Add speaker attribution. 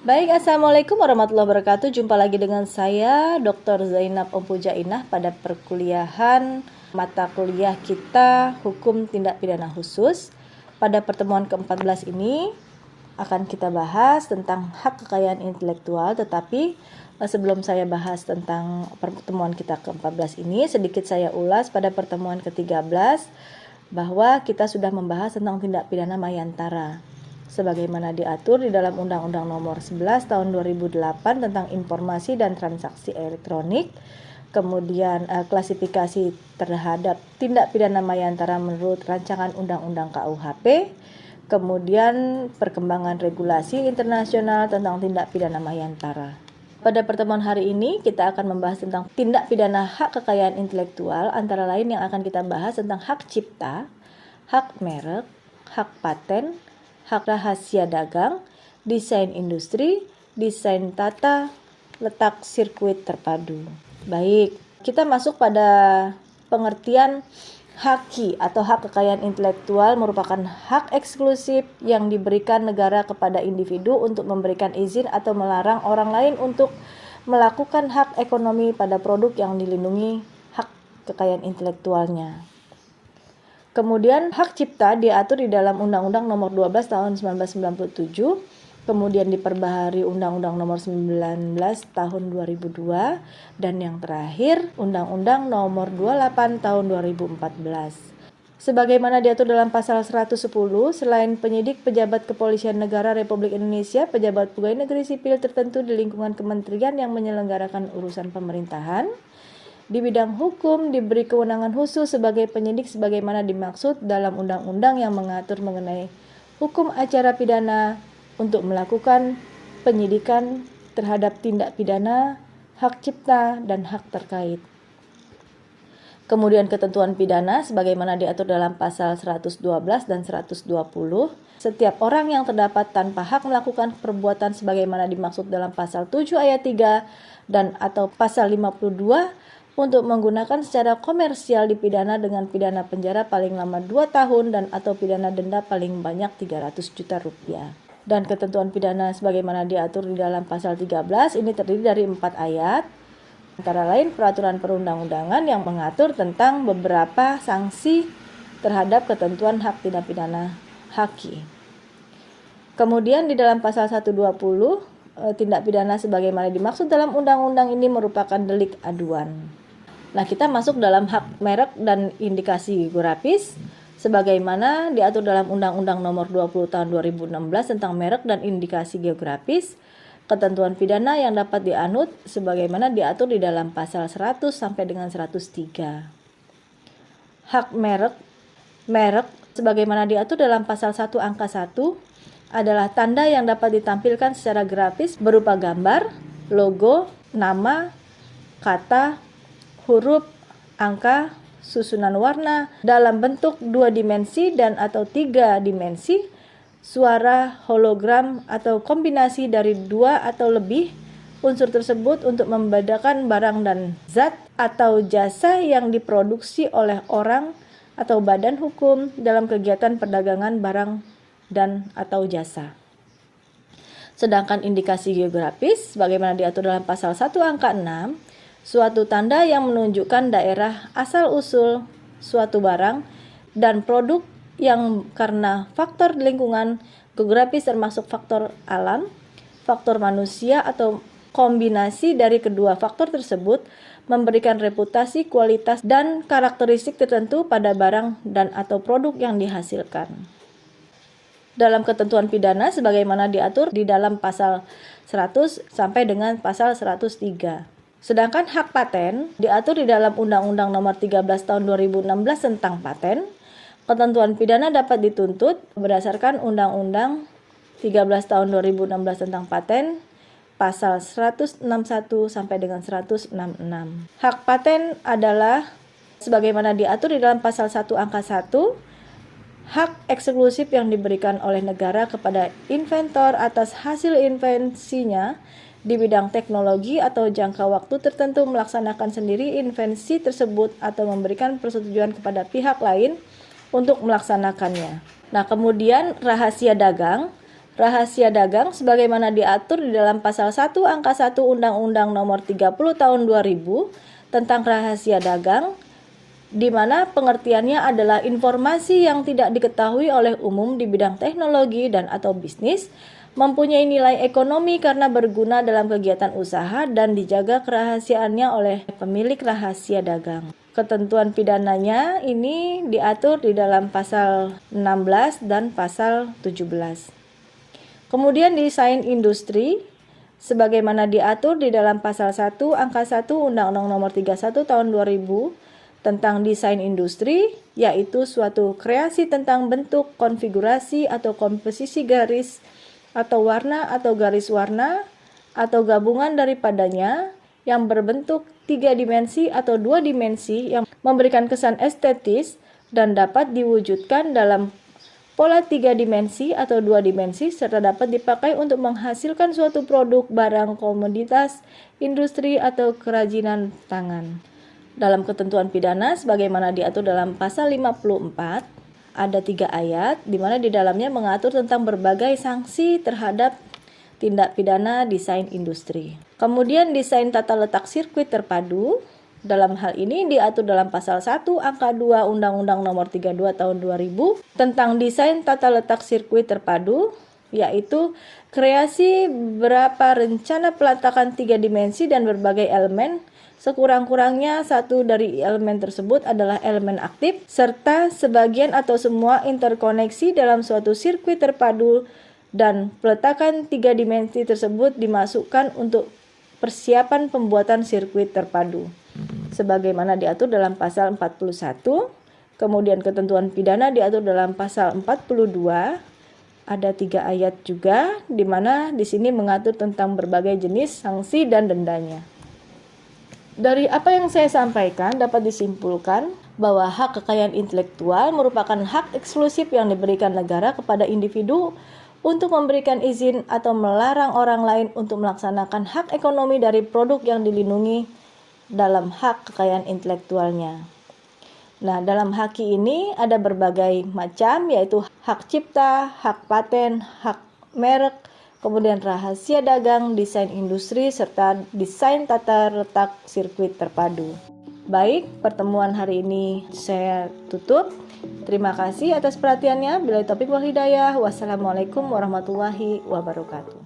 Speaker 1: Baik, Assalamualaikum warahmatullahi wabarakatuh. Jumpa lagi dengan saya, Dr. Zainab Ompujainah, pada perkuliahan mata kuliah kita Hukum Tindak Pidana Khusus. Pada pertemuan ke-14 ini akan kita bahas tentang hak kekayaan intelektual, tetapi sebelum saya bahas tentang pertemuan kita ke-14 ini, sedikit saya ulas pada pertemuan ke-13 bahwa kita sudah membahas tentang tindak pidana mayantara sebagaimana diatur di dalam Undang-Undang Nomor 11 Tahun 2008 tentang Informasi dan Transaksi Elektronik. Kemudian klasifikasi terhadap tindak pidana mayantara menurut rancangan Undang-Undang KUHP. Kemudian perkembangan regulasi internasional tentang tindak pidana mayantara. Pada pertemuan hari ini kita akan membahas tentang tindak pidana hak kekayaan intelektual, antara lain yang akan kita bahas tentang hak cipta, hak merek, hak paten, hak rahasia dagang, desain industri, desain tata, letak sirkuit terpadu. Baik, kita masuk pada pengertian HAKI atau hak kekayaan intelektual merupakan hak eksklusif yang diberikan negara kepada individu untuk memberikan izin atau melarang orang lain untuk melakukan hak ekonomi pada produk yang dilindungi hak kekayaan intelektualnya. Kemudian hak cipta diatur di dalam Undang-Undang Nomor 12 Tahun 1997, kemudian diperbaharui Undang-Undang Nomor 19 Tahun 2002, dan yang terakhir Undang-Undang Nomor 28 Tahun 2014. Sebagaimana diatur dalam pasal 110, selain penyidik pejabat kepolisian negara Republik Indonesia, pejabat pegawai negeri sipil tertentu di lingkungan kementerian yang menyelenggarakan urusan pemerintahan, di bidang hukum diberi kewenangan khusus sebagai penyidik sebagaimana dimaksud dalam undang-undang yang mengatur mengenai hukum acara pidana untuk melakukan penyidikan terhadap tindak pidana, hak cipta, dan hak terkait. Kemudian ketentuan pidana sebagaimana diatur dalam pasal 112 dan 120, setiap orang yang terdapat tanpa hak melakukan perbuatan sebagaimana dimaksud dalam pasal 7 ayat 3 dan atau pasal 52 untuk menggunakan secara komersial dipidana dengan pidana penjara paling lama 2 tahun dan atau pidana denda paling banyak 300 juta rupiah. Dan ketentuan pidana sebagaimana diatur di dalam pasal 13 ini terdiri dari 4 ayat, antara lain peraturan perundang-undangan yang mengatur tentang beberapa sanksi terhadap ketentuan hak tindak pidana HAKI. Kemudian di dalam pasal 120, tindak pidana sebagaimana dimaksud dalam undang-undang ini merupakan delik aduan. Nah, kita masuk dalam hak merek dan indikasi geografis sebagaimana diatur dalam Undang-Undang Nomor 20 Tahun 2016 tentang merek dan indikasi geografis. Ketentuan pidana yang dapat dianut sebagaimana diatur di dalam pasal 100 sampai dengan 103. Hak merek sebagaimana diatur dalam pasal 1 angka 1 adalah tanda yang dapat ditampilkan secara grafis berupa gambar, logo, nama, kata, huruf, angka, susunan warna dalam bentuk 2 dimensi dan atau 3 dimensi, suara, hologram, atau kombinasi dari 2 atau lebih unsur tersebut untuk membedakan barang dan zat atau jasa yang diproduksi oleh orang atau badan hukum dalam kegiatan perdagangan barang dan atau jasa. Sedangkan indikasi geografis sebagaimana diatur dalam pasal 1 angka 6, suatu tanda yang menunjukkan daerah asal-usul suatu barang dan produk yang karena faktor lingkungan geografis termasuk faktor alam, faktor manusia atau kombinasi dari kedua faktor tersebut memberikan reputasi, kualitas, dan karakteristik tertentu pada barang dan atau produk yang dihasilkan. Dalam ketentuan pidana sebagaimana diatur di dalam pasal 100 sampai dengan pasal 103. Sedangkan hak paten diatur di dalam Undang-Undang Nomor 13 Tahun 2016 tentang paten. Ketentuan pidana dapat dituntut berdasarkan Undang-Undang 13 Tahun 2016 tentang paten, pasal 161 sampai dengan 166. Hak paten adalah sebagaimana diatur di dalam pasal 1 angka 1, hak eksklusif yang diberikan oleh negara kepada inventor atas hasil invensinya di bidang teknologi atau jangka waktu tertentu melaksanakan sendiri invensi tersebut atau memberikan persetujuan kepada pihak lain untuk melaksanakannya. Nah, kemudian rahasia dagang. rahasia dagang sebagaimana diatur di dalam pasal 1 angka 1 Undang-Undang Nomor 30 Tahun 2000 tentang rahasia dagang, di mana pengertiannya adalah informasi yang tidak diketahui oleh umum di bidang teknologi dan atau bisnis, mempunyai nilai ekonomi karena berguna dalam kegiatan usaha dan dijaga kerahasiaannya oleh pemilik rahasia dagang. Ketentuan pidananya ini diatur di dalam pasal 16 dan pasal 17. Kemudian desain industri sebagaimana diatur di dalam pasal 1 angka 1 Undang-Undang Nomor 31 Tahun 2000 tentang desain industri, yaitu suatu kreasi tentang bentuk, konfigurasi atau komposisi garis atau warna atau garis warna atau gabungan daripadanya yang berbentuk 3 dimensi atau 2 dimensi yang memberikan kesan estetis dan dapat diwujudkan dalam pola 3 dimensi atau 2 dimensi serta dapat dipakai untuk menghasilkan suatu produk, barang, komoditas, industri atau kerajinan tangan. Dalam ketentuan pidana sebagaimana diatur dalam pasal 54 ada 3 ayat di mana di dalamnya mengatur tentang berbagai sanksi terhadap tindak pidana desain industri. Kemudian desain tata letak sirkuit terpadu. Dalam hal ini diatur dalam pasal 1 angka 2 Undang-Undang Nomor 32 Tahun 2000 tentang desain tata letak sirkuit terpadu, yaitu kreasi beberapa rencana peletakan 3 dimensi dan berbagai elemen. Sekurang-kurangnya satu dari elemen tersebut adalah elemen aktif serta sebagian atau semua interkoneksi dalam suatu sirkuit terpadu, dan peletakan 3 dimensi tersebut dimasukkan untuk persiapan pembuatan sirkuit terpadu sebagaimana diatur dalam pasal 41. Kemudian ketentuan pidana diatur dalam pasal 42. Ada 3 ayat juga di mana di sini mengatur tentang berbagai jenis sanksi dan dendanya. Dari apa yang saya sampaikan dapat disimpulkan bahwa hak kekayaan intelektual merupakan hak eksklusif yang diberikan negara kepada individu untuk memberikan izin atau melarang orang lain untuk melaksanakan hak ekonomi dari produk yang dilindungi dalam hak kekayaan intelektualnya. Nah, dalam hak ini ada berbagai macam, yaitu hak cipta, hak paten, hak merek, kemudian rahasia dagang, desain industri, serta desain tata letak sirkuit terpadu. Baik, pertemuan hari ini saya tutup. Terima kasih atas perhatiannya. Billahi taufiq wal hidayah. Wassalamualaikum warahmatullahi wabarakatuh.